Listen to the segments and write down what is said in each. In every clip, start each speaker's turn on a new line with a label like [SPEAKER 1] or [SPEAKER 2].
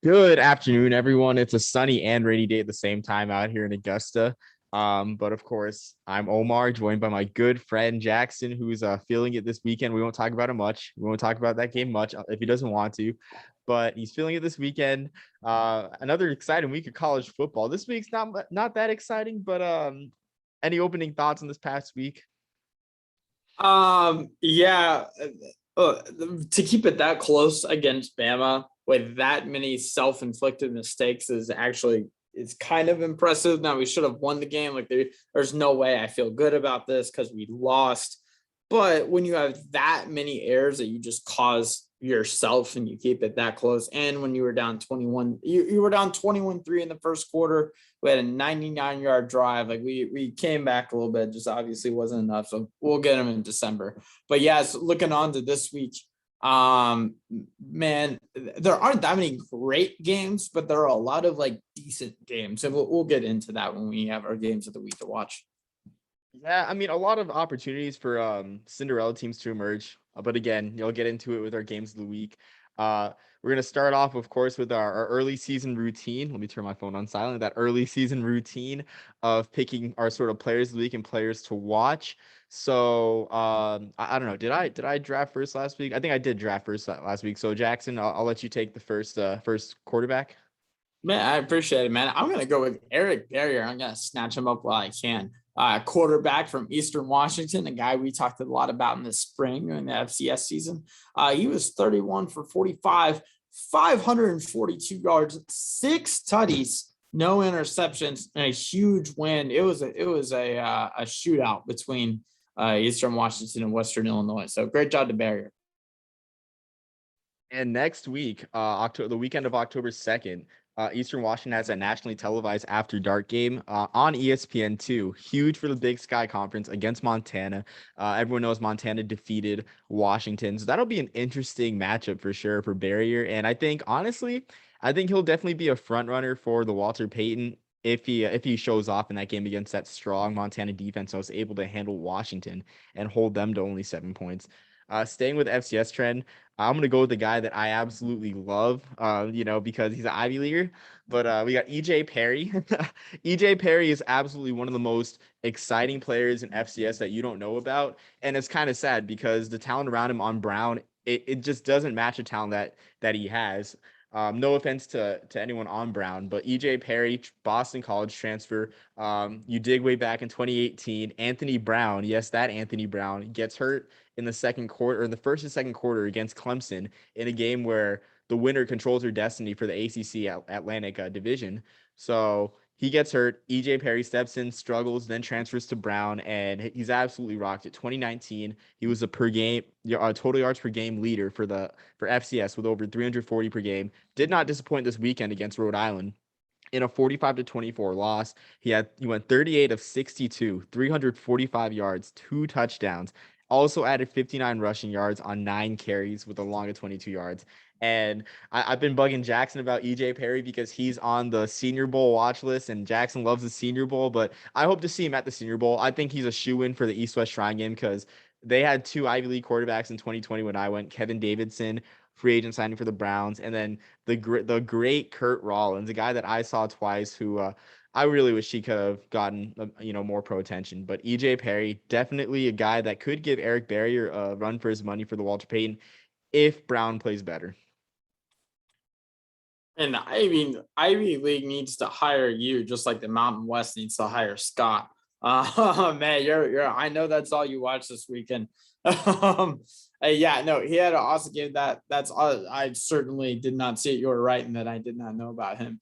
[SPEAKER 1] Good afternoon, everyone. It's a sunny and rainy day at the same time out here in Augusta. But of course, I'm Omar, joined by my good friend Jackson, who's feeling it this weekend. We won't talk about it much. We won't talk about that game much if he doesn't want to, but he's feeling it this weekend. Another exciting week of college football. This week's not that exciting, but any opening thoughts on this past week?
[SPEAKER 2] Yeah, to keep it that close against Bama with that many self-inflicted mistakes it's kind of impressive. Now we should have won the game. There's no way I feel good about this because we lost. But when you have that many errors that you just cause yourself and you keep it that close, and when you were down 21, you were down 21-3 in the first quarter. We had a 99-yard drive. We came back a little bit, just obviously wasn't enough. So we'll get them in December. But yes, looking on to this week, man, there aren't that many great games, but there are a lot of decent games, and we'll get into that when we have our games of the week to watch.
[SPEAKER 1] Yeah, I mean, a lot of opportunities for Cinderella teams to emerge. But again, you'll get into it with our games of the week. We're gonna start off, of course, with our early season routine. Let me turn my phone on silent. That early season routine of picking our sort of players of the week and players to watch. So I don't know. Did I draft first last week? I think I did draft first last week. So Jackson, I'll let you take the first quarterback.
[SPEAKER 2] Man, I appreciate it, man. I'm gonna go with Eric Barrier. I'm gonna snatch him up while I can. Quarterback from Eastern Washington, a guy we talked a lot about in the spring in the FCS season. He was 31 for 45, 542 yards, 6 tutties, no interceptions, and a huge win. It was a shootout between Eastern Washington and Western Illinois. So great job to Barrier.
[SPEAKER 1] And next week, the weekend of October 2nd, Eastern Washington has a nationally televised after dark game on ESPN2. Huge for the Big Sky Conference against Montana. Everyone knows Montana defeated Washington. So that'll be an interesting matchup for sure for Barrier. And honestly, I think he'll definitely be a front runner for the Walter Payton if he shows off in that game against that strong Montana defense. I was able to handle Washington and hold them to only 7 points. Staying with FCS trend, I'm gonna go with the guy that I absolutely love, because he's an Ivy Leaguer. But we got EJ Perry. EJ Perry is absolutely one of the most exciting players in FCS that you don't know about, and it's kind of sad because the talent around him on Brown, it just doesn't match the talent that he has. No offense to anyone on Brown, but EJ Perry, Boston College transfer. You dig way back in 2018, Anthony Brown, yes, that Anthony Brown gets hurt in the second quarter, or in the first and second quarter against Clemson in a game where the winner controls her destiny for the ACC Atlantic Division. So he gets hurt. EJ Perry steps in, struggles, then transfers to Brown, and he's absolutely rocked it. 2019, he was a total yards per game leader for FCS with over 340 per game. Did not disappoint this weekend against Rhode Island. In a 45-24 loss, he went 38 of 62, 345 yards, 2 touchdowns. Also added 59 rushing yards on 9 carries with a long of 22 yards. And I've been bugging Jackson about EJ Perry because he's on the Senior Bowl watch list, and Jackson loves the Senior Bowl. But I hope to see him at the Senior Bowl. I think he's a shoe-in for the East-West Shrine game because they had 2 Ivy League quarterbacks in 2020 when I went. Kevin Davidson, free agent signing for the Browns, and then the great Kurt Rollins, a guy that I saw twice, who I really wish he could have gotten more pro attention. But EJ Perry, definitely a guy that could give Eric Barrier a run for his money for the Walter Payton if Brown plays better.
[SPEAKER 2] And I mean, Ivy League needs to hire you just like the Mountain West needs to hire Scott. Man, you're. I know that's all you watch this weekend. Yeah, no, he had an awesome game. That's all. I certainly did not see it. You were right in that I did not know about him.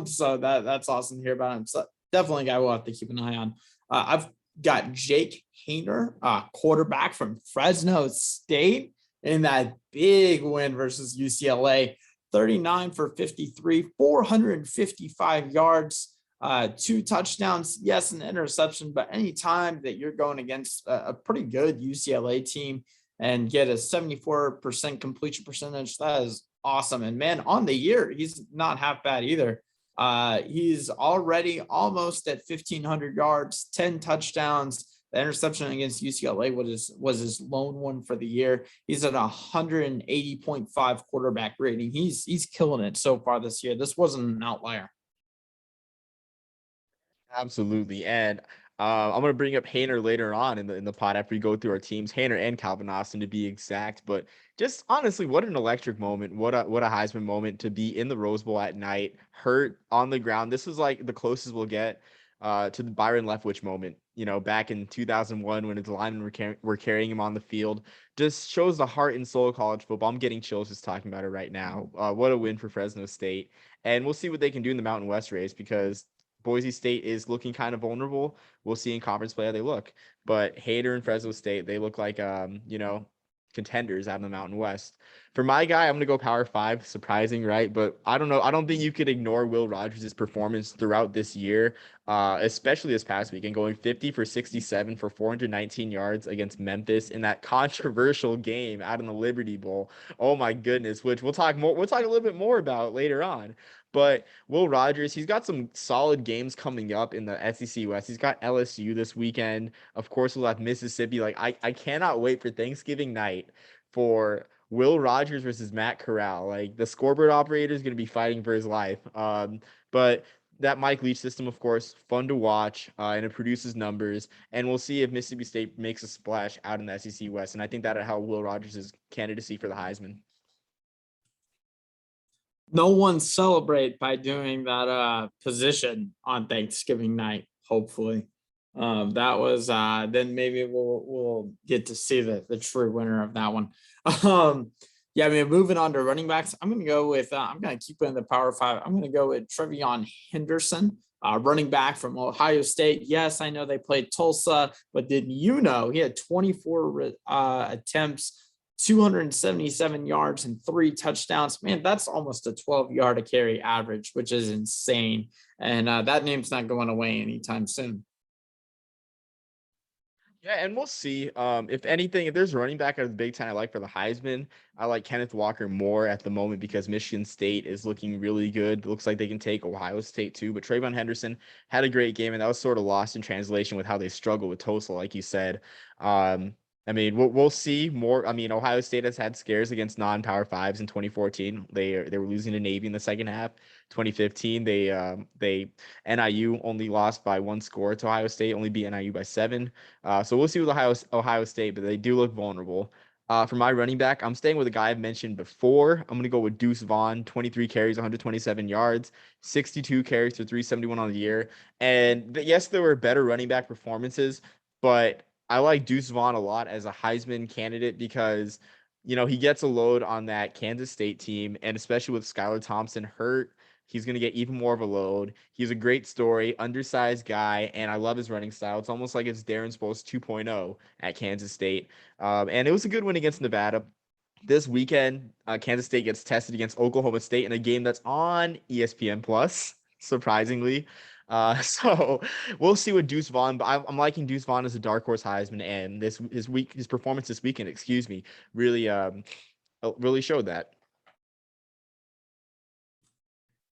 [SPEAKER 2] So that's awesome to hear about him. So definitely a guy we'll have to keep an eye on. I've got Jake Haener, quarterback from Fresno State, in that big win versus UCLA. 39 for 53, 455 yards, 2 touchdowns, yes, an interception, but anytime that you're going against a pretty good UCLA team and get a 74% completion percentage, that is awesome. And man, on the year, he's not half bad either. He's already almost at 1,500 yards, 10 touchdowns, The interception against UCLA was his lone one for the year. He's at 180.5 quarterback rating. He's killing it so far this year. This wasn't an outlier.
[SPEAKER 1] Absolutely. And I'm gonna bring up Haener later on in the pod after we go through our teams, Haener and Calvin Austin to be exact. But just honestly, what an electric moment! What a Heisman moment to be in the Rose Bowl at night, hurt on the ground. This is like the closest we'll get to the Byron Leftwich moment. You know, back in 2001 when his linemen were carrying him on the field. Just shows the heart and soul of college football. I'm getting chills just talking about it right now. What a win for Fresno State, and we'll see what they can do in the Mountain West race because Boise State is looking kind of vulnerable. We'll see in conference play how they look. But Haener and Fresno State, they look like contenders out in the Mountain West. For my guy, I'm gonna go Power Five. Surprising, right? But I don't know. I don't think you could ignore Will Rogers' performance throughout this year, especially this past weekend, going 50 for 67 for 419 yards against Memphis in that controversial game out in the Liberty Bowl. Oh my goodness, which we'll talk more. We'll talk a little bit more about later on. But Will Rogers, he's got some solid games coming up in the SEC West. He's got LSU this weekend. Of course, we'll have Mississippi. Like I cannot wait for Thanksgiving night for Will Rogers versus Matt Corral. Like the scoreboard operator is going to be fighting for his life. But that Mike Leach system, of course, fun to watch, and it produces numbers. And we'll see if Mississippi State makes a splash out in the SEC West. And I think that'll help Will Rogers' candidacy for the Heisman.
[SPEAKER 2] No one celebrate by doing that position on Thanksgiving night, hopefully. That was then maybe we'll get to see the true winner of that one. Yeah, I mean, moving on to running backs, I'm gonna go with I'm gonna keep it in the Power Five. I'm gonna go with Trevion Henderson, running back from Ohio State. Yes, I know they played Tulsa, but did you know he had 24 attempts, 277 yards and 3 touchdowns? Man, that's almost a 12-yard a carry average, which is insane. And that name's not going away anytime soon.
[SPEAKER 1] Yeah, and we'll see. If anything, if there's a running back out of the Big Ten I like for the Heisman, I like Kenneth Walker more at the moment because Michigan State is looking really good. It looks like they can take Ohio State too. But Trayvon Henderson had a great game, and that was sort of lost in translation with how they struggle with Tulsa, like you said. I mean, we'll see more. I mean, Ohio State has had scares against non-power fives in 2014. They were losing to Navy in the second half. 2015, they NIU only lost by 1 score to Ohio State, only beat NIU by 7. So we'll see with Ohio State, but they do look vulnerable. For my running back, I'm staying with a guy I've mentioned before. I'm going to go with Deuce Vaughn, 23 carries, 127 yards, 62 carries for 371 on the year. And yes, there were better running back performances, but I like Deuce Vaughn a lot as a Heisman candidate because, he gets a load on that Kansas State team, and especially with Skylar Thompson hurt, he's going to get even more of a load. He's a great story, undersized guy, and I love his running style. It's almost like it's Darren Sproles 2.0 at Kansas State. And it was a good win against Nevada. This weekend, Kansas State gets tested against Oklahoma State in a game that's on ESPN Plus, surprisingly. So we'll see what Deuce Vaughn, but I'm liking Deuce Vaughn as a dark horse Heisman, and his performance this weekend, really showed that.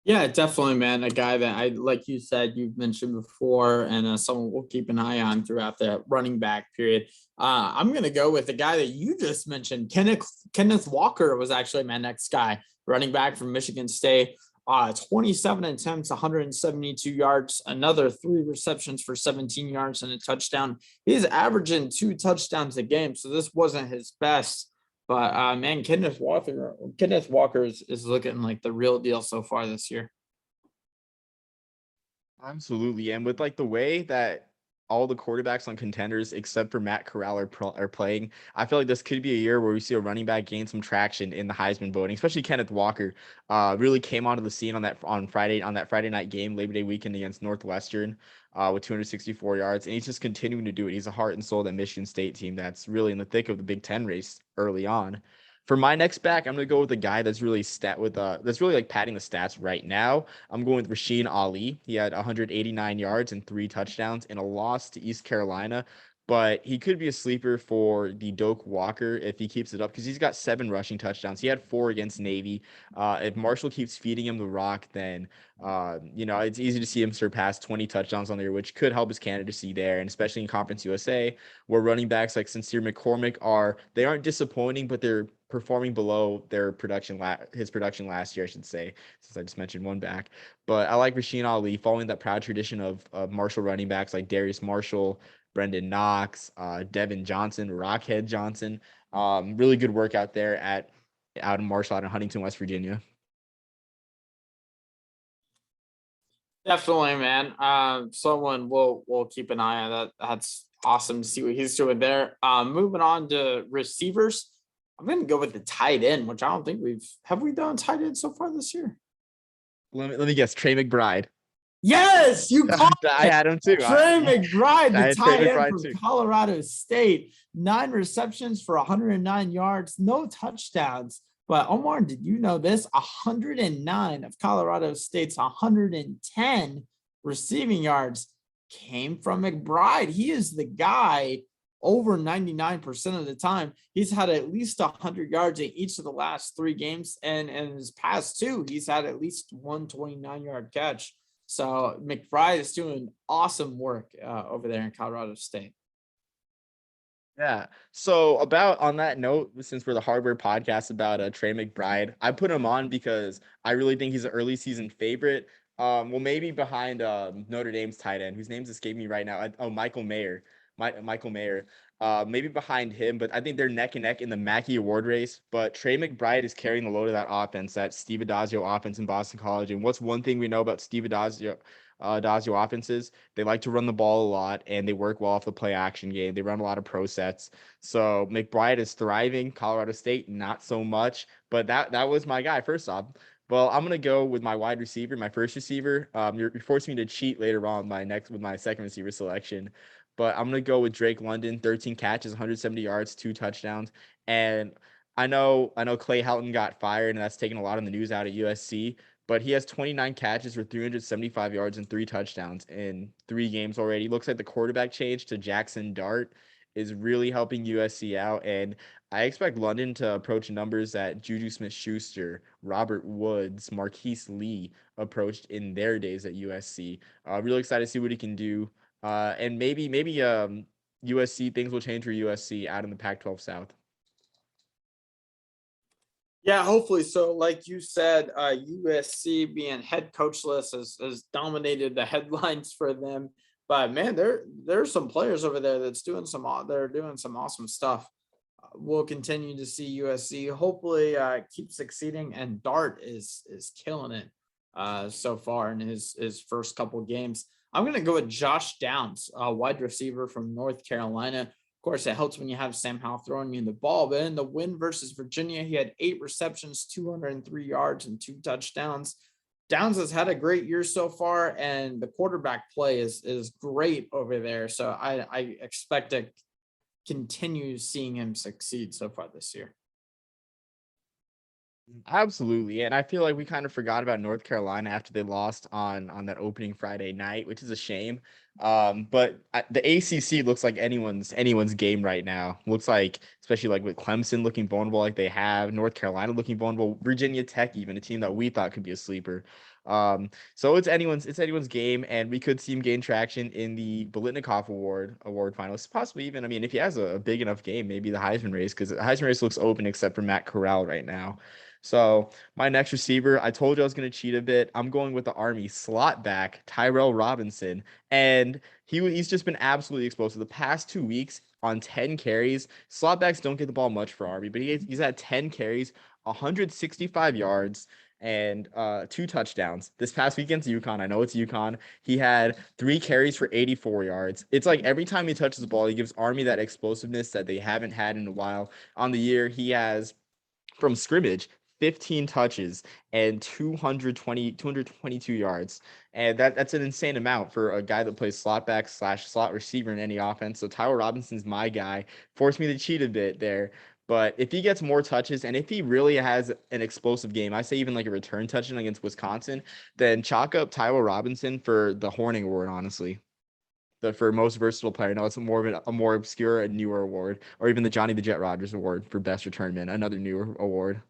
[SPEAKER 2] Yeah, definitely, man. A guy that like you said, you've mentioned before, and someone we'll keep an eye on throughout the running back period. I'm going to go with the guy that you just mentioned. Kenneth Walker was actually my next guy, running back from Michigan State. 27 attempts, 172 yards, another 3 receptions for 17 yards and a touchdown. He's averaging 2 touchdowns a game, so this wasn't his best. But man, Kenneth Walker is looking like the real deal so far this year.
[SPEAKER 1] Absolutely. And with like the way that all the quarterbacks on contenders except for Matt Corral are playing, I feel like this could be a year where we see a running back gain some traction in the Heisman voting, especially Kenneth Walker. Really came onto the scene on that Friday night game, Labor Day weekend against Northwestern, with 264 yards, and he's just continuing to do it. He's a heart and soul of that Michigan State team that's really in the thick of the Big Ten race early on. For my next back, I'm gonna go with a guy that's really that's really like padding the stats right now. I'm going with Rasheen Ali. He had 189 yards and 3 touchdowns in a loss to East Carolina. but he could be a sleeper for the Doak Walker if he keeps it up because he's got 7 rushing touchdowns. He had 4 against Navy. If Marshall keeps feeding him the rock, then it's easy to see him surpass 20 touchdowns on the year, which could help his candidacy there, and especially in Conference USA, where running backs like Sincere McCormick they aren't disappointing, but they're performing below their his production last year, I should say, since I just mentioned one back. But I like Rasheen Ali following that proud tradition of Marshall running backs like Darius Marshall, Brendan Knox, Devin Johnson, Rockhead Johnson. Really good work out there out in Marshall, out in Huntington, West Virginia.
[SPEAKER 2] Definitely, man. Someone we'll keep an eye on that. That's awesome to see what he's doing there. Moving on to receivers. I'm gonna go with the tight end, which I don't think we done tight end so far this year.
[SPEAKER 1] Let me guess, Trey McBride.
[SPEAKER 2] Yes, you called
[SPEAKER 1] I had him too.
[SPEAKER 2] Trey McBride, the tight end from
[SPEAKER 1] too.
[SPEAKER 2] Colorado State. 9 receptions for 109 yards, no touchdowns. But Omar, did you know this? 109 of Colorado State's 110 receiving yards came from McBride. He is the guy over 99% of the time. He's had at least 100 yards in each of the last 3 games. And in his past 2, he's had at least 129-yard catch. So McBride is doing awesome work over there in Colorado State.
[SPEAKER 1] Yeah. So on that note, since we're the hardware podcast about Trey McBride, I put him on because I really think he's an early season favorite. Maybe behind Notre Dame's tight end, whose name's escaping me right now. Michael Mayer. Michael Mayer. Maybe behind him, but I think they're neck and neck in the Mackey Award race. But Trey McBride is carrying the load of that offense, that Steve Adazio offense in Boston College. And what's one thing we know about Steve Adazio offenses? They like to run the ball a lot, and they work well off the play action game. They run a lot of pro sets. So McBride is thriving. Colorado State, not so much. But that was my guy, first off. Well, I'm gonna go with my wide receiver, my first receiver. You're forcing me to cheat later on with my second receiver selection, but I'm gonna go with Drake London. 13 catches, 170 yards, 2 touchdowns, and I know Clay Helton got fired, and that's taken a lot of the news out at USC. But he has 29 catches for 375 yards and 3 touchdowns in 3 games already. Looks like the quarterback change to Jackson Dart is really helping USC out, and I expect London to approach numbers that Juju Smith-Schuster, Robert Woods, Marquise Lee approached in their days at USC. Really excited to see what he can do. And maybe USC, things will change for USC out in the Pac-12 South.
[SPEAKER 2] Yeah, hopefully so. Like you said, USC being head coachless has dominated the headlines for them. But man, there's some players over there they're doing some awesome stuff. We'll continue to see USC hopefully keep succeeding, and Dart is killing it so far in his first couple games. I'm gonna go with Josh Downs, a wide receiver from North Carolina. Of course, it helps when you have Sam Howell throwing you the ball, but in the win versus Virginia, he had 8 receptions, 203 yards, and 2 touchdowns. Downs has had a great year so far, and the quarterback play is great over there. So I expect to continue seeing him succeed so far this year.
[SPEAKER 1] Absolutely. And I feel like we kind of forgot about North Carolina after they lost on that opening Friday night, which is a shame. But the ACC looks like anyone's game right now. Looks like, especially like with Clemson looking vulnerable like they have, North Carolina looking vulnerable, Virginia Tech, even a team that we thought could be a sleeper. So it's anyone's game, and we could see him gain traction in the Biletnikoff Award finalists, possibly even. I mean, if he has a big enough game, maybe the Heisman race, because the Heisman race looks open except for Matt Corral right now. So my next receiver, I told you I was going to cheat a bit. I'm going with the Army slot back, Tyrell Robinson. And he's just been absolutely explosive. The past 2 weeks on 10 carries, slot backs don't get the ball much for Army, but he's had 10 carries, 165 yards, and 2 touchdowns. This past weekend's UConn. I know it's UConn. He had 3 carries for 84 yards. It's like every time he touches the ball, he gives Army that explosiveness that they haven't had in a while. On the year, he has, from scrimmage, 15 touches and 222 yards. And that's an insane amount for a guy that plays slot back / slot receiver in any offense. So Tyler Robinson's my guy. Forced me to cheat a bit there. But if he gets more touches, and if he really has an explosive game, I say even like a return touchdown against Wisconsin, then chalk up Tyler Robinson for the Horning Award, honestly. for most versatile player. No, it's a more obscure and newer award, or even the Johnny the Jet Rogers Award for best returnman, another newer award.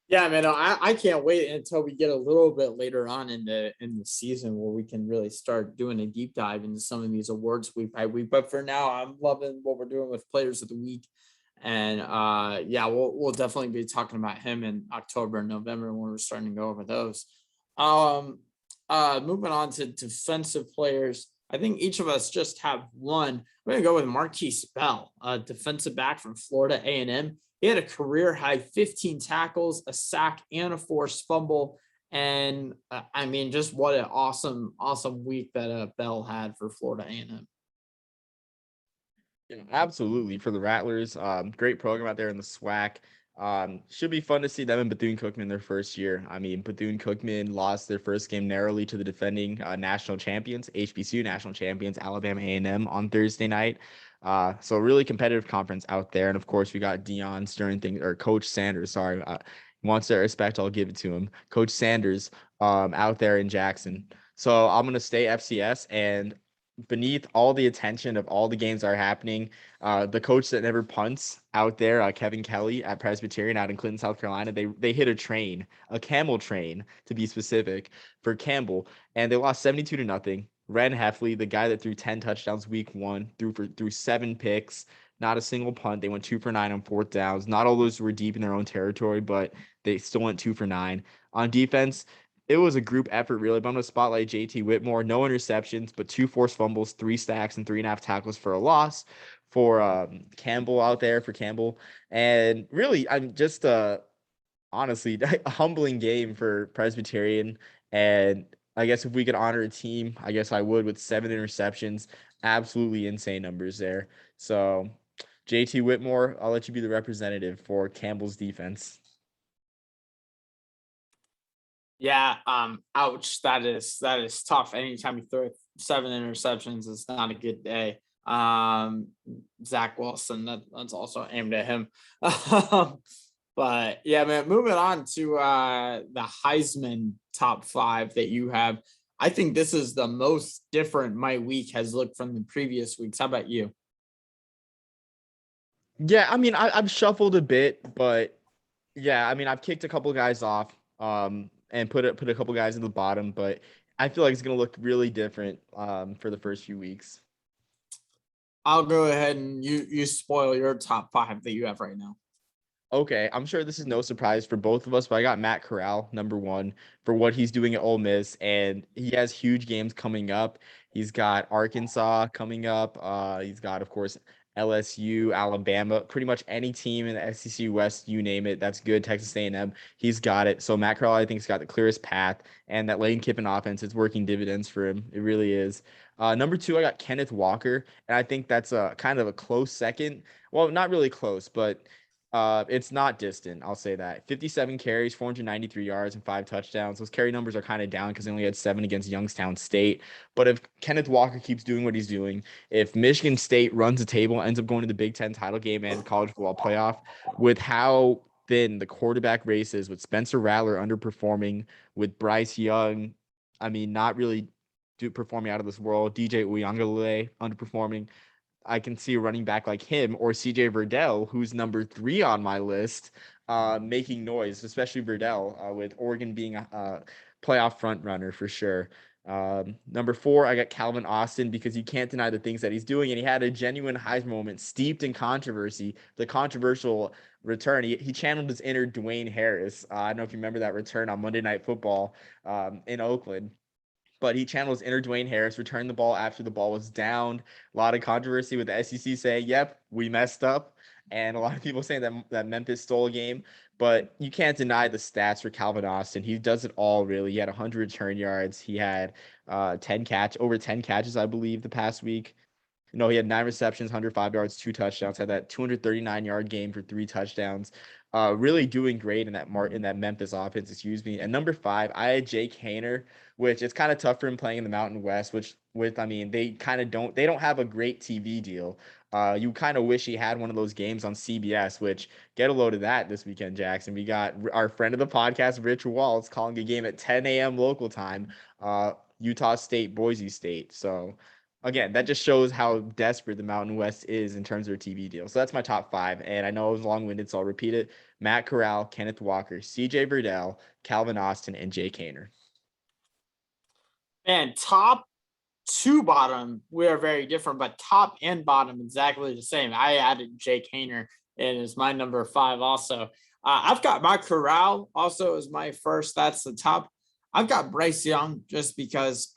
[SPEAKER 2] Yeah, man, I can't wait until we get a little bit later on in the season where we can really start doing a deep dive into some of these awards week by week. But for now, I'm loving what we're doing with Players of the Week. And yeah, we'll definitely be talking about him in October and November when we're starting to go over those. Moving on to defensive players, I think each of us just have one. I'm gonna go with Marquise Bell, a defensive back from Florida A&M. He had a career high 15 tackles, a sack, and a forced fumble. And I mean, just what an awesome week that Bell had for Florida A&M.
[SPEAKER 1] Yeah, absolutely for the Rattlers. Great program out there in the SWAC. Should be fun to see them and Bethune-Cookman their first year. I mean, Bethune-Cookman lost their first game narrowly to the defending national champions, HBCU national champions, Alabama A&M on Thursday night. So really competitive conference out there. And of course, we got Deion Stern thing, or Coach Sanders. Sorry, wants their respect. I'll give it to him. Coach Sanders out there in Jackson. So I'm gonna stay FCS, and beneath all the attention of all the games that are happening, the coach that never punts out there, Kevin Kelly at Presbyterian out in Clinton, South Carolina, they hit a camel train to be specific, for Campbell, and they lost 72-0. Ren Heffley, the guy that threw 10 touchdowns week one, threw 7 picks, not a single punt. They went 2 for 9 on 4th downs. Not all those were deep in their own territory, but they still went 2 for 9. On defense, it was a group effort, really. But I'm going to spotlight JT Whitmore. No interceptions, but 2 forced fumbles, 3 sacks, and 3.5 tackles for a loss for Campbell out there for Campbell. And really, I'm just honestly a humbling game for Presbyterian. And I guess if we could honor a team, I guess I would, with 7 interceptions. Absolutely insane numbers there. So JT Whitmore, I'll let you be the representative for Campbell's defense.
[SPEAKER 2] Yeah, ouch. That is tough. Anytime you throw 7 interceptions, it's not a good day. Zach Wilson, that's also aimed at him. But yeah, man, moving on to the Heisman top 5 that you have. I think this is the most different my week has looked from the previous weeks. How about you?
[SPEAKER 1] Yeah, I mean, I've shuffled a bit, but yeah, I mean, I've kicked a couple guys off, and put a couple guys in the bottom, but I feel like it's gonna look really different, for the first few weeks.
[SPEAKER 2] I'll go ahead and you spoil your top 5 that you have right now.
[SPEAKER 1] Okay, I'm sure this is no surprise for both of us, but I got Matt Corral, number 1, for what he's doing at Ole Miss, and he has huge games coming up. He's got Arkansas coming up. He's got, of course, LSU, Alabama, pretty much any team in the SEC West, you name it, that's good. Texas A&M, he's got it. So Matt Corral, I think, has got the clearest path, and that Lane Kiffin offense is working dividends for him. It really is. Number 2, I got Kenneth Walker, and I think that's a kind of a close second. Well, not really close, but it's not distant. I'll say that. 57 carries, 493 yards, and 5 touchdowns. Those carry numbers are kind of down because they only had 7 against Youngstown State. But if Kenneth Walker keeps doing what he's doing, if Michigan State runs the table, ends up going to the Big Ten title game and college football playoff, with how thin the quarterback race is, with Spencer Rattler underperforming, with Bryce Young, I mean, not really performing out of this world, DJ Uiagalelei underperforming, I can see a running back like him or CJ Verdell, who's number 3 on my list, making noise, especially Verdell, with Oregon being a playoff front runner for sure. Number 4, I got Calvin Austin, because you can't deny the things that he's doing, and he had a genuine Heisman moment steeped in controversy. The controversial return, he channeled his inner Dwayne Harris. I don't know if you remember that return on Monday Night Football in Oakland. But he channels inner Dwayne Harris, returned the ball after the ball was down. A lot of controversy with the SEC saying, yep, we messed up. And a lot of people saying that Memphis stole a game. But you can't deny the stats for Calvin Austin. He does it all, really. He had 100 return yards. He had over 10 catches, I believe, the past week. No, he had 9 receptions, 105 yards, 2 touchdowns. Had that 239-yard game for 3 touchdowns. Really doing great in that Memphis offense. Excuse me. And number 5, I had Jake Haener, which it's kind of tough for him playing in the Mountain West. I mean, they don't have a great TV deal. You kind of wish he had one of those games on CBS. Which, get a load of that this weekend, Jackson. We got our friend of the podcast, Rich Waltz, calling a game at 10 a.m. local time. Utah State, Boise State. So again, that just shows how desperate the Mountain West is in terms of their TV deal. So that's my top 5. And I know it was long-winded, so I'll repeat it. Matt Corral, Kenneth Walker, CJ Verdell, Calvin Austin, and Jake Haener.
[SPEAKER 2] And top to bottom, we are very different, but top and bottom exactly the same. I added Jake Haener and is my number 5 also. I've got Matt Corral also as my first. That's the top. I've got Bryce Young just because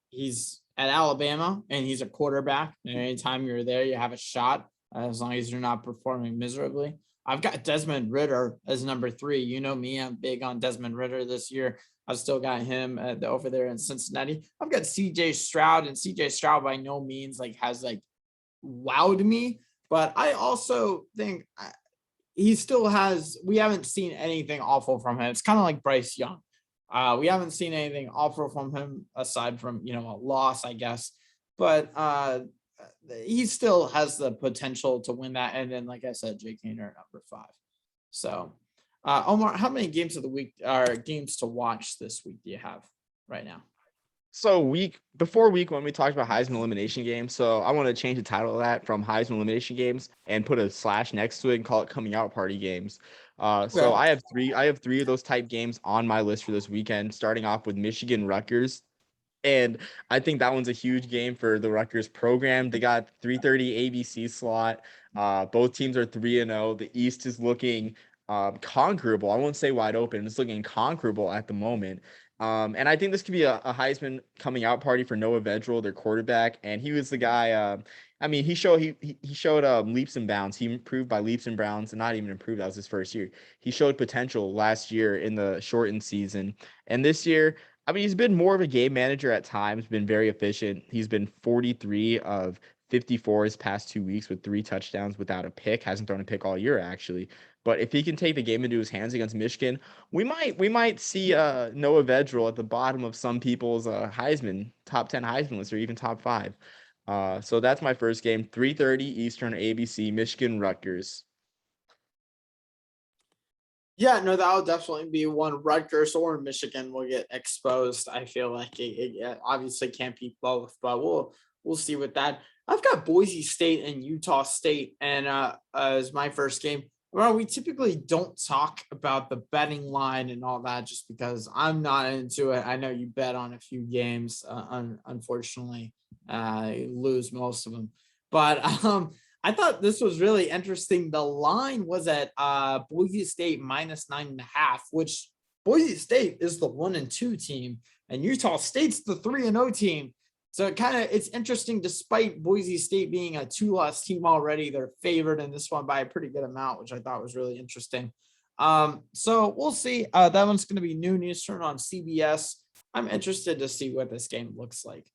[SPEAKER 2] he's at Alabama and he's a quarterback. And anytime you're there, you have a shot as long as you're not performing miserably. I've got Desmond Ridder as number 3. You know me, I'm big on Desmond Ridder this year. I've still got him over there in Cincinnati. I've got CJ Stroud, and CJ Stroud by no means has wowed me, but I also think he still has. We haven't seen anything awful from him. It's kind of like Bryce Young. We haven't seen anything awful from him aside from a loss, I guess. But he still has the potential to win that. And then, like I said, Jake Haener number 5. So, Omar, how many games of the week are games to watch this week do you have right now?
[SPEAKER 1] So before week 1, we talked about Heisman elimination games. So I want to change the title of that from Heisman elimination games and put a / next to it and call it coming out party games. So I have 3 of those type games on my list for this weekend, starting off with Michigan Rutgers. And I think that one's a huge game for the Rutgers program. They got 3:30 ABC slot. Both teams are 3-0. The East is looking conquerable. I won't say wide open. It's looking conquerable at the moment. And I think this could be a Heisman coming out party for Noah Vedral, their quarterback. And he was the guy. He showed leaps and bounds. He improved by leaps and bounds, and not even improved. That was his first year. He showed potential last year in the shortened season, and this year, he's been more of a game manager at times. Been very efficient. He's been 43 of 54 his past 2 weeks with 3 touchdowns without a pick. Hasn't thrown a pick all year, actually. But if he can take the game into his hands against Michigan, we might see Noah Vedral at the bottom of some people's Heisman top 10 Heisman list, or even top 5. So that's my first game. 3:30 Eastern, ABC, Michigan Rutgers.
[SPEAKER 2] Yeah, no, that'll definitely be one. Rutgers or Michigan will get exposed. I feel like it obviously can't be both, but we'll see with that. I've got Boise State and Utah State, and as my first game. Well, we typically don't talk about the betting line and all that just because I'm not into it. I know you bet on a few games. Unfortunately, lose most of them. But I thought this was really interesting. The line was at Boise State -9.5, which Boise State is the 1-2 team, and Utah State's the 3-0 team. So it's interesting, despite Boise State being a 2-loss team already, they're favored in this one by a pretty good amount, which I thought was really interesting. So we'll see. That one's going to be noon Eastern on CBS. I'm interested to see what this game looks like.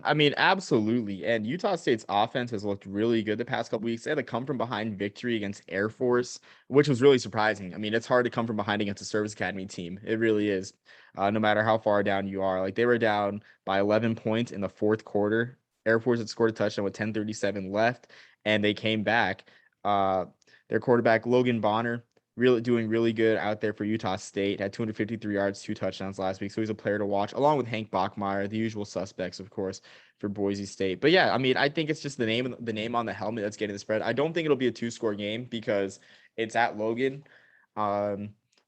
[SPEAKER 1] Absolutely. And Utah State's offense has looked really good the past couple weeks. They had a come from behind victory against Air Force, which was really surprising. It's hard to come from behind against a service academy team. It really is. No matter how far down you are. They were down by 11 points in the 4th quarter. Air Force had scored a touchdown with 10:37 left, and they came back. Their quarterback, Logan Bonner, doing really good out there for Utah State. Had 253 yards, 2 touchdowns last week. So he's a player to watch, along with Hank Bachmeier, the usual suspects, of course, for Boise State. But yeah, I think it's just the name on the helmet that's getting the spread. I don't think it'll be a 2-score game because it's at Logan.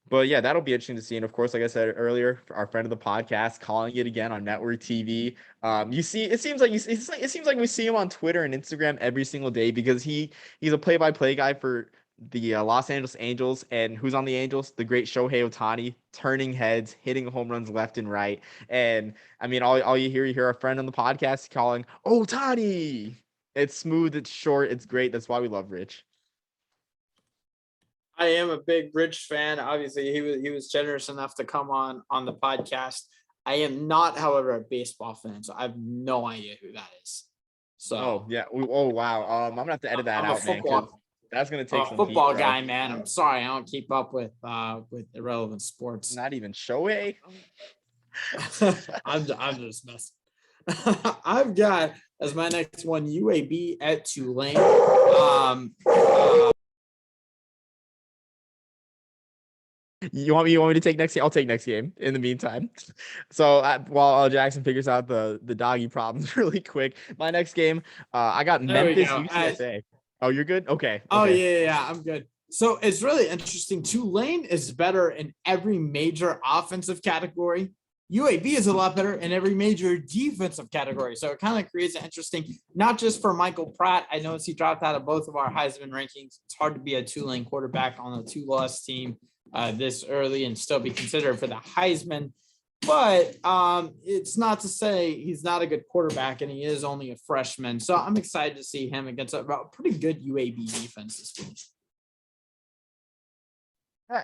[SPEAKER 1] But yeah, that'll be interesting to see. And of course, like I said earlier, our friend of the podcast calling it again on network TV. It seems like we see him on Twitter and Instagram every single day because he's a play-by-play guy for the Los Angeles Angels. And who's on the Angels? The great Shohei Ohtani, turning heads, hitting home runs left and right. And all you hear our friend on the podcast calling Ohtani. It's smooth, it's short, it's great. That's why we love Rich.
[SPEAKER 2] I am a big Rich fan. Obviously, he was generous enough to come on the podcast. I am not, however, a baseball fan, so I have no idea who that is. So,
[SPEAKER 1] yeah. Oh wow. I'm gonna have to edit that out, man. That's gonna take some
[SPEAKER 2] football
[SPEAKER 1] heat,
[SPEAKER 2] guy, man. I'm sorry, I don't keep up with irrelevant sports.
[SPEAKER 1] Not even Shohei.
[SPEAKER 2] I'm just messing. I've got as my next one UAB at Tulane.
[SPEAKER 1] You want me to take next game? I'll take next game in the meantime. So while Jackson figures out the doggy problems really quick, my next game, I got
[SPEAKER 2] There we
[SPEAKER 1] Memphis
[SPEAKER 2] go.
[SPEAKER 1] UTSA. Oh, you're good? Okay.
[SPEAKER 2] Oh
[SPEAKER 1] Okay.
[SPEAKER 2] yeah, I'm good. So it's really interesting. Tulane is better in every major offensive category. UAB is a lot better in every major defensive category. So it kind of creates an interesting, not just for Michael Pratt. I noticed he dropped out of both of our Heisman rankings. It's hard to be a Tulane quarterback on a two-loss team this early and still be considered for the Heisman. But it's not to say he's not a good quarterback, and he is only a freshman. So I'm excited to see him against a pretty good UAB defense this week.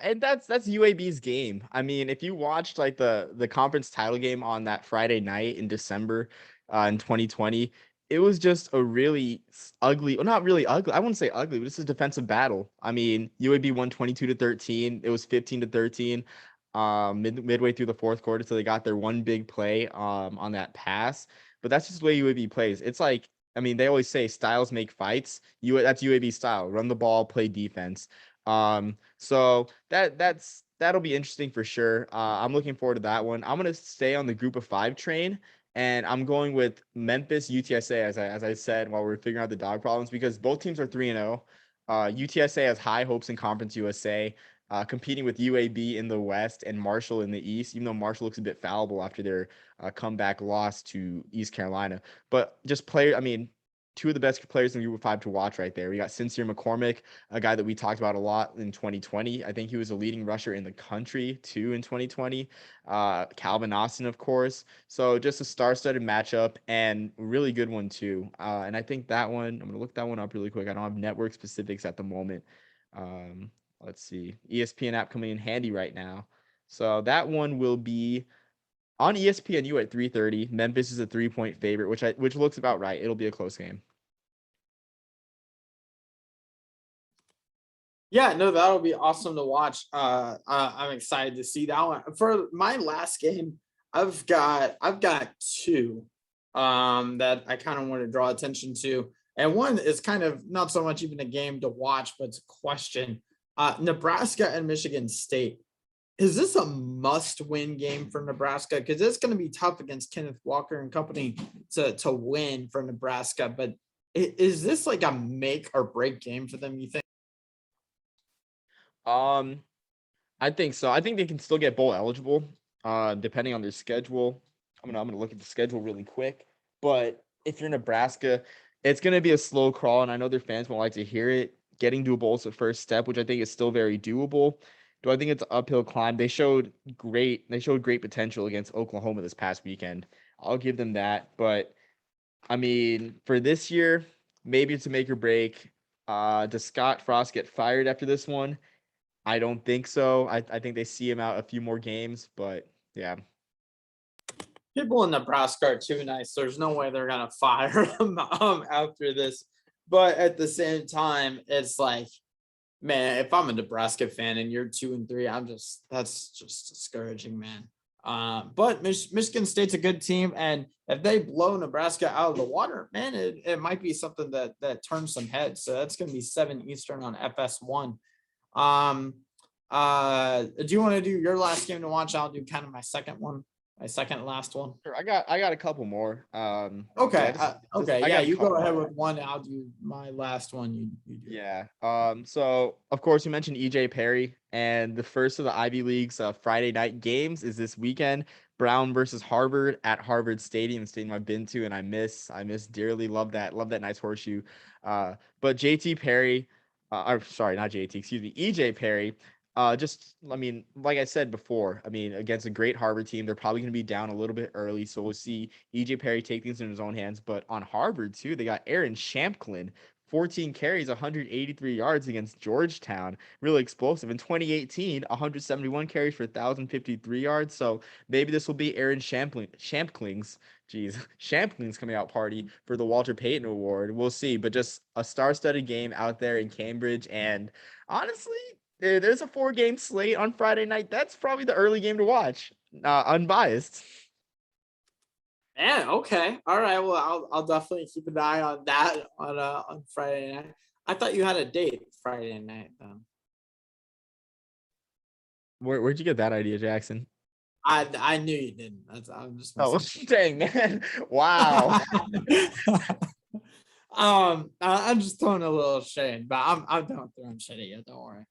[SPEAKER 1] And that's UAB's game. I mean, if you watched like the conference title game on that Friday night in December in 2020, it was just a really ugly, well, not really ugly. I wouldn't say ugly, but this is a defensive battle. I mean, UAB won 22-13. It was 15-13 midway through the fourth quarter, so they got their one big play on that pass. But that's just the way UAB plays. It's like, I mean, they always say styles make fights. That's UAB style. Run the ball, play defense. So that'll be interesting for sure. I'm looking forward to that one. I'm gonna stay on the group of 5 train, and I'm going with Memphis UTSA as I said while we're figuring out the dog problems, because both teams are 3-0. UTSA has high hopes in Conference USA, competing with UAB in the West and Marshall in the East, even though Marshall looks a bit fallible after their comeback loss to East Carolina. But just I mean, two of the best players in the group of 5 to watch right there. We got Sincere McCormick, a guy that we talked about a lot in 2020. I think he was a leading rusher in the country too in 2020. Calvin Austin, of course. So just a star-studded matchup and really good one too. And I think that one, I'm gonna look that one up really quick. I don't have network specifics at the moment. Let's see. ESPN app coming in handy right now. So that one will be on ESPNU at 3:30. Memphis is a 3-point favorite, which looks about right. It'll be a close game.
[SPEAKER 2] Yeah, no, that'll be awesome to watch. I'm excited to see that one. For my last game, I've got two that I kind of want to draw attention to. And one is kind of not so much even a game to watch, but it's a question. Nebraska and Michigan State. Is this a must-win game for Nebraska? Because it's going to be tough against Kenneth Walker and company to win for Nebraska. But is this like a make or break game for them, you think?
[SPEAKER 1] Um, I think so. I think they can still get bowl eligible, depending on their schedule. I'm gonna look at the schedule really quick. But if you're Nebraska, it's gonna be a slow crawl, and I know their fans won't like to hear it. Getting to a bowl is the first step, which I think is still very doable. Do I think it's an uphill climb? They showed great potential against Oklahoma this past weekend. I'll give them that. But I mean, for this year, maybe it's a make or break. Does Scott Frost get fired after this one? I don't think so. I think they see him out a few more games, but yeah.
[SPEAKER 2] People in Nebraska are too nice. There's no way they're gonna fire him after this. But at the same time, it's like, man, if I'm a Nebraska fan and you're 2-3, that's just discouraging, man. But Michigan State's a good team, and if they blow Nebraska out of the water, man, it might be something that turns some heads. So that's gonna be 7 Eastern on FS1. Um, do you want to do your last game to watch? I'll do kind of my second last one.
[SPEAKER 1] Sure, I got a couple more.
[SPEAKER 2] Okay.
[SPEAKER 1] Yeah,
[SPEAKER 2] Okay.
[SPEAKER 1] I
[SPEAKER 2] Yeah,
[SPEAKER 1] got a
[SPEAKER 2] you go
[SPEAKER 1] couple
[SPEAKER 2] ahead
[SPEAKER 1] more.
[SPEAKER 2] with one. I'll do my last one. You do.
[SPEAKER 1] Yeah. So of course you mentioned EJ Perry, and the first of the Ivy League's Friday night games is this weekend. Brown versus Harvard at Harvard Stadium, the stadium I've been to and I miss dearly. Love that nice horseshoe. But JT Perry, or sorry, not JT, excuse me, EJ Perry. I mean, like I said before, I mean, against a great Harvard team, they're probably going to be down a little bit early. So we'll see EJ Perry take things in his own hands. But on Harvard, too, they got Aaron Shampklin, 14 carries, 183 yards against Georgetown. Really explosive. In 2018, 171 carries for 1,053 yards. So maybe this will be Aaron Shampkling's coming out party for the Walter Payton Award. We'll see. But just a star-studded game out there in Cambridge. And honestly, there's a 4-game slate on Friday night. That's probably the early game to watch. Unbiased.
[SPEAKER 2] Yeah. Okay. All right. Well, I'll definitely keep an eye on that on Friday night. I thought you had a date Friday night.
[SPEAKER 1] Where'd you get that idea, Jackson?
[SPEAKER 2] I knew you didn't. I'm just
[SPEAKER 1] Oh,
[SPEAKER 2] messing.
[SPEAKER 1] dang, man. Wow.
[SPEAKER 2] I'm just throwing a little shade, but I'm done throwing shade at you. Don't worry.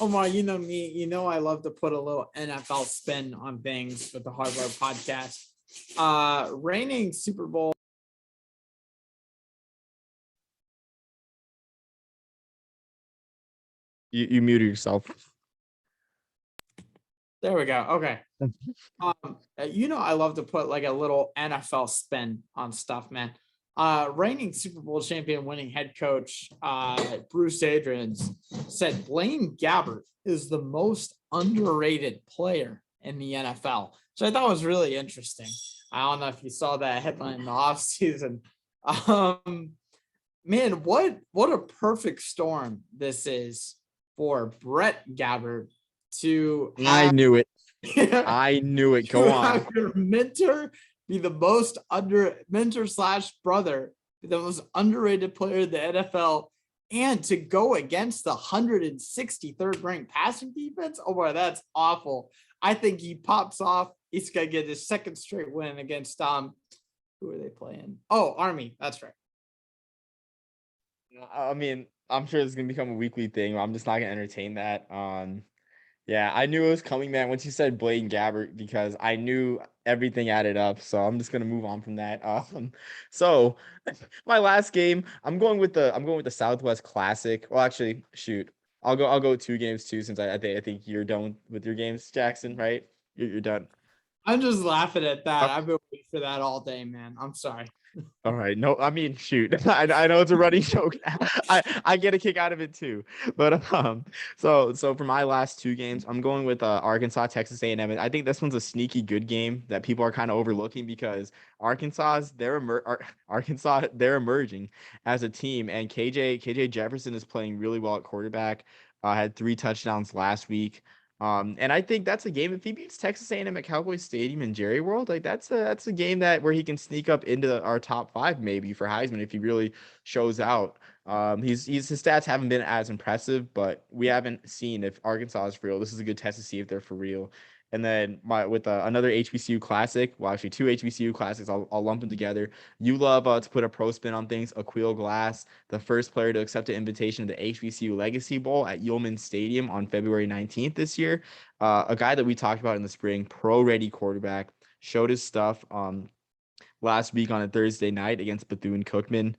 [SPEAKER 2] Omar, you know me. You know I love to put a little NFL spin on things with the Hardware Podcast. Reigning Super Bowl.
[SPEAKER 1] You muted yourself.
[SPEAKER 2] There we go. Okay. You know I love to put like a little NFL spin on stuff, man. Reigning Super Bowl champion, winning head coach Bruce Arians said Blaine Gabbert is the most underrated player in the NFL, which I thought was really interesting. I don't know if you saw that headline in the offseason. Man, what a perfect storm this is for Brett Gabbert to
[SPEAKER 1] I
[SPEAKER 2] have
[SPEAKER 1] knew it. I knew it. Go on.
[SPEAKER 2] have your mentor be the most mentor slash brother, the most underrated player in the NFL, and to go against the 163rd ranked passing defense. Oh boy, that's awful. I think he pops off. He's gonna get his second straight win against who are they playing? Oh, Army. That's right.
[SPEAKER 1] I mean, I'm sure this is gonna become a weekly thing. I'm just not gonna entertain that. Yeah, I knew it was coming, man, once you said Blaine Gabbert because I knew everything added up. So I'm just gonna move on from that. So my last game, I'm going with the Southwest Classic. Well, actually, shoot, I'll go 2 games too, since I think you're done with your games, Jackson, right? You're done.
[SPEAKER 2] I'm just laughing at that. I've been waiting for that all day, man. I'm sorry.
[SPEAKER 1] All right. No, I mean, shoot. I know it's a running joke. I get a kick out of it too. But so for my last 2 games, I'm going with Arkansas, Texas A&M. And I think this one's a sneaky good game that people are kind of overlooking because Arkansas they're emerging as a team, and KJ Jefferson is playing really well at quarterback. Had 3 touchdowns last week. And I think that's a game if he beats Texas A&M at Cowboy Stadium in Jerry World, like that's a game that where he can sneak up into our top 5 maybe for Heisman if he really shows out. His stats haven't been as impressive, but we haven't seen if Arkansas is for real. This is a good test to see if they're for real. And then with another HBCU classic, well, actually 2 HBCU classics, I'll lump them together. You love to put a pro spin on things. Aquil Glass, the first player to accept an invitation to the HBCU Legacy Bowl at Yulman Stadium on February 19th this year. A guy that we talked about in the spring, pro-ready quarterback, showed his stuff last week on a Thursday night against Bethune-Cookman,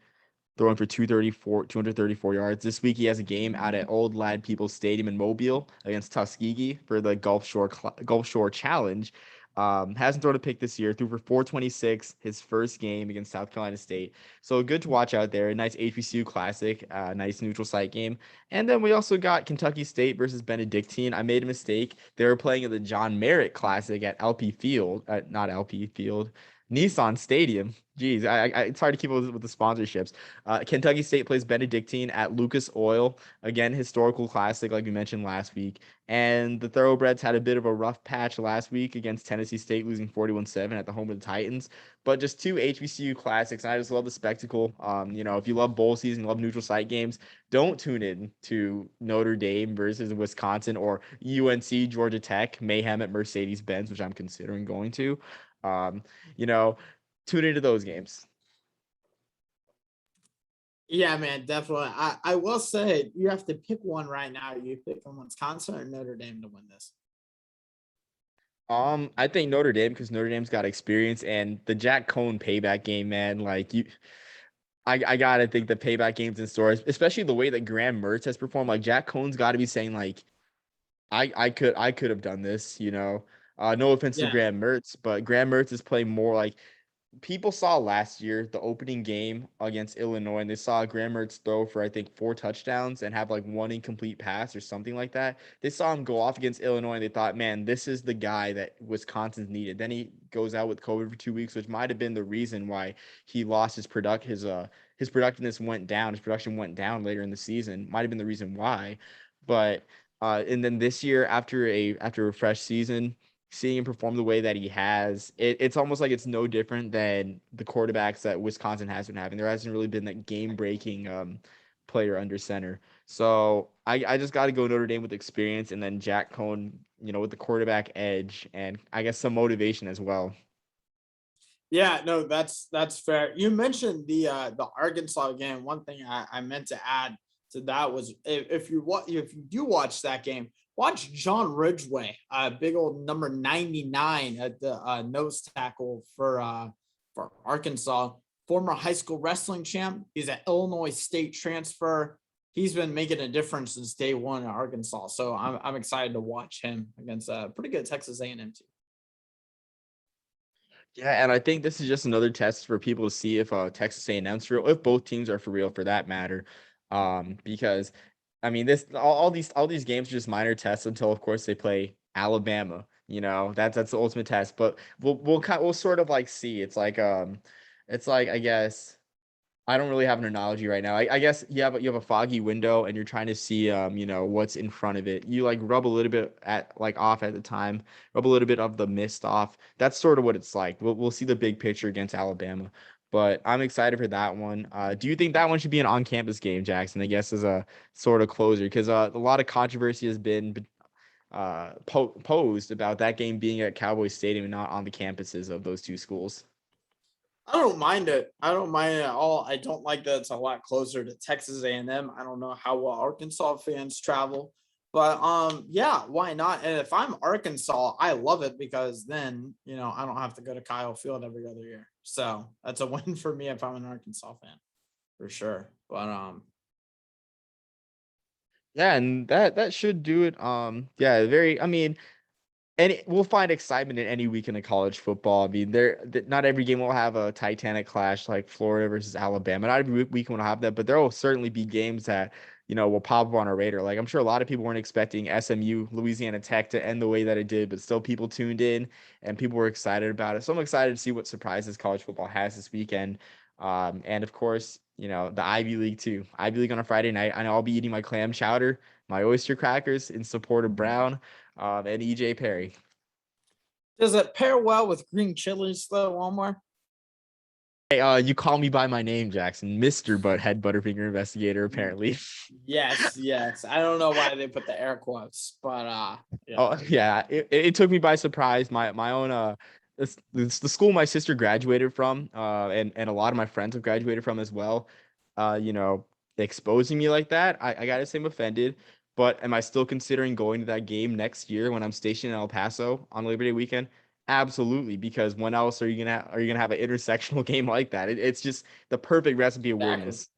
[SPEAKER 1] throwing for 234 yards. This week he has a game out at Old Lad People's Stadium in Mobile against Tuskegee for the Gulf Shore Challenge. Hasn't thrown a pick this year. Threw for 426 his first game against South Carolina State. So good to watch out there. A nice HBCU classic, nice neutral site game. And then we also got Kentucky State versus Benedictine. I made a mistake. They were playing at the John Merritt Classic at LP Field, not LP Field, Nissan Stadium. Jeez, it's hard to keep up with the sponsorships. Kentucky State plays Benedictine at Lucas Oil. Again, historical classic, like we mentioned last week. And the Thoroughbreds had a bit of a rough patch last week against Tennessee State, losing 41-7 at the home of the Titans. But just 2 HBCU classics, and I just love the spectacle. If you love bowl season, love neutral site games, don't tune in to Notre Dame versus Wisconsin or UNC Georgia Tech mayhem at Mercedes-Benz, which I'm considering going to. Um, you know, Tune into those games.
[SPEAKER 2] Yeah, man, definitely. I will say you have to pick one right now. You pick Wisconsin or Notre Dame to win this.
[SPEAKER 1] I think Notre Dame because Notre Dame's got experience and the Jack Cohn payback game, man. Like I gotta think the payback games in stores, especially the way that Graham Mertz has performed. Like Jack Cohn's got to be saying like, I could have done this. No offense to
[SPEAKER 2] Yeah.
[SPEAKER 1] Graham Mertz, but Graham Mertz is playing more like people saw last year the opening game against Illinois, and they saw Graham Mertz throw for I think 4 touchdowns and have like 1 incomplete pass or something like that. They saw him go off against Illinois, and they thought, man, this is the guy that Wisconsin's needed. Then he goes out with COVID for 2 weeks, which might have been the reason why he lost his productiveness went down. His production went down later in the season. Might have been the reason why, but and then this year after a fresh season seeing him perform the way that he has, it's almost like it's no different than the quarterbacks that Wisconsin has been having. There hasn't really been that game-breaking player under center. So I just got to go Notre Dame with experience, and then Jack Cohn, with the quarterback edge, and I guess some motivation as well.
[SPEAKER 2] Yeah, no, that's fair. You mentioned the Arkansas game. One thing I meant to add to that was if you do watch that game, watch John Ridgeway, big old number 99 at the nose tackle for Arkansas, former high school wrestling champ. He's an Illinois State transfer. He's been making a difference since day one in Arkansas. So I'm excited to watch him against a pretty good Texas A&M team.
[SPEAKER 1] Yeah, and I think this is just another test for people to see if Texas A&M's for real, if both teams are for real, for that matter. Because I mean, this all these games are just minor tests until, of course, they play Alabama. That's the ultimate test. But we'll sort of like see. It's like I guess. I don't really have an analogy right now. I guess you have a foggy window and you're trying to see what's in front of it. You like rub a little bit off at the time, rub a little bit of the mist off. That's sort of what it's like. We'll see the big picture against Alabama, but I'm excited for that one. Do you think that one should be an on-campus game, Jackson? I guess as a sort of closer, because a lot of controversy has been posed about that game being at Cowboy Stadium and not on the campuses of those two schools.
[SPEAKER 2] I don't mind it. I don't mind it at all. I don't like that it's a lot closer to Texas A&M. I don't know how well Arkansas fans travel, but yeah, why not? And if I'm Arkansas, I love it because then I don't have to go to Kyle Field every other year. So that's a win for me if I'm an Arkansas fan, for sure. But
[SPEAKER 1] Yeah, and that should do it. Yeah, very. I mean, we'll find excitement in any weekend of college football. I mean, not every game will have a Titanic clash like Florida versus Alabama. Not every weekend will have that, but there will certainly be games that will pop up on our radar. Like I'm sure a lot of people weren't expecting SMU, Louisiana Tech to end the way that it did, but still people tuned in and people were excited about it. So I'm excited to see what surprises college football has this weekend. And of course, the Ivy League too. Ivy League on a Friday night. I know I'll be eating my clam chowder, my oyster crackers in support of Brown. And EJ Perry.
[SPEAKER 2] does it pair well with green chilies though, Omar?
[SPEAKER 1] Hey, you call me by my name, Jackson, Mr. Head Butterfinger Investigator, apparently.
[SPEAKER 2] Yes, yes. I don't know why they put the air quotes, but yeah.
[SPEAKER 1] Oh yeah, it took me by surprise. My own it's the school my sister graduated from, and a lot of my friends have graduated from as well. You know, exposing me like that, I gotta say I'm offended. But am I still considering going to that game next year when I'm stationed in El Paso on Labor Day weekend? Absolutely, because when else are you gonna have an intersectional game like that? It's just the perfect recipe of
[SPEAKER 2] Exactly.
[SPEAKER 1] weirdness.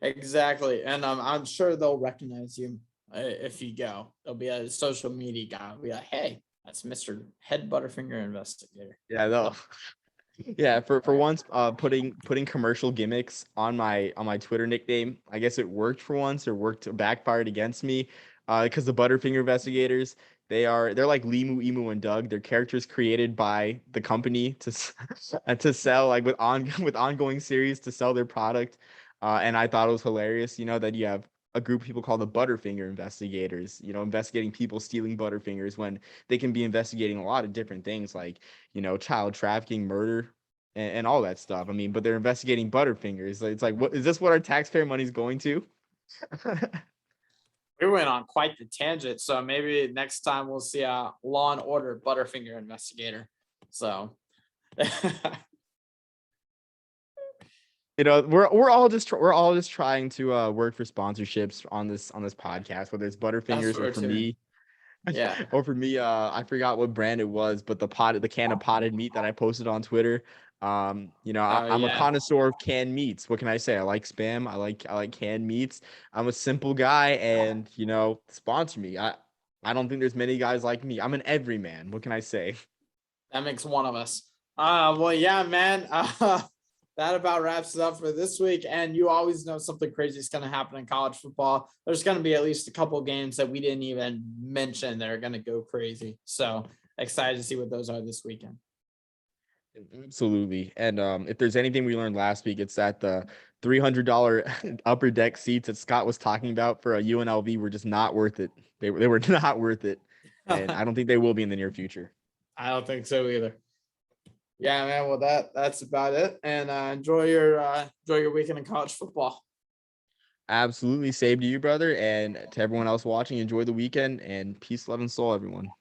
[SPEAKER 2] Exactly. And I'm sure they'll recognize you if you go. There'll be a social media guy. Will be like, hey, that's Mr. Head Butterfinger Investigator.
[SPEAKER 1] Yeah, though. Yeah, for once, putting commercial gimmicks on my Twitter nickname, I guess it worked for once, or backfired against me, because the Butterfinger Investigators, they're like Limu, Emu, and Doug. They're characters created by the company to sell, like with ongoing series to sell their product, and I thought it was hilarious, that you have a group of people called the Butterfinger Investigators, investigating people stealing Butterfingers when they can be investigating a lot of different things like child trafficking, murder, and all that stuff. I mean, but they're investigating Butterfingers. It's like, what is this? What our taxpayer money's going to?
[SPEAKER 2] We went on quite the tangent. So maybe next time we'll see a Law and Order Butterfinger Investigator. So
[SPEAKER 1] we're all just trying to work for sponsorships on this podcast, whether it's
[SPEAKER 2] that's
[SPEAKER 1] Butterfingers
[SPEAKER 2] what
[SPEAKER 1] or
[SPEAKER 2] we're
[SPEAKER 1] for
[SPEAKER 2] doing.
[SPEAKER 1] me.
[SPEAKER 2] Yeah.
[SPEAKER 1] Or for me, I forgot what brand it was, but the can of potted meat that I posted on Twitter.
[SPEAKER 2] Oh
[SPEAKER 1] I'm a
[SPEAKER 2] yeah.
[SPEAKER 1] connoisseur of canned meats. What can I say? I like Spam. I like canned meats. I'm a simple guy, and sponsor me. I don't think there's many guys like me. I'm an everyman. What can I say?
[SPEAKER 2] That makes one of us. Well, yeah, man. That about wraps it up for this week. And you always know something crazy is going to happen in college football. There's going to be at least a couple games that we didn't even mention that are going to go crazy. So excited to see what those are this weekend.
[SPEAKER 1] Absolutely. And if there's anything we learned last week, it's that the $300 upper deck seats that Scott was talking about for a UNLV were just not worth it. They were not worth it, and I don't think they will be in the near future.
[SPEAKER 2] I don't think so either. Yeah, man. Well, that's about it. And enjoy your weekend in college football.
[SPEAKER 1] Absolutely. Same to you, brother. And to everyone else watching, enjoy the weekend and peace, love, and soul, everyone.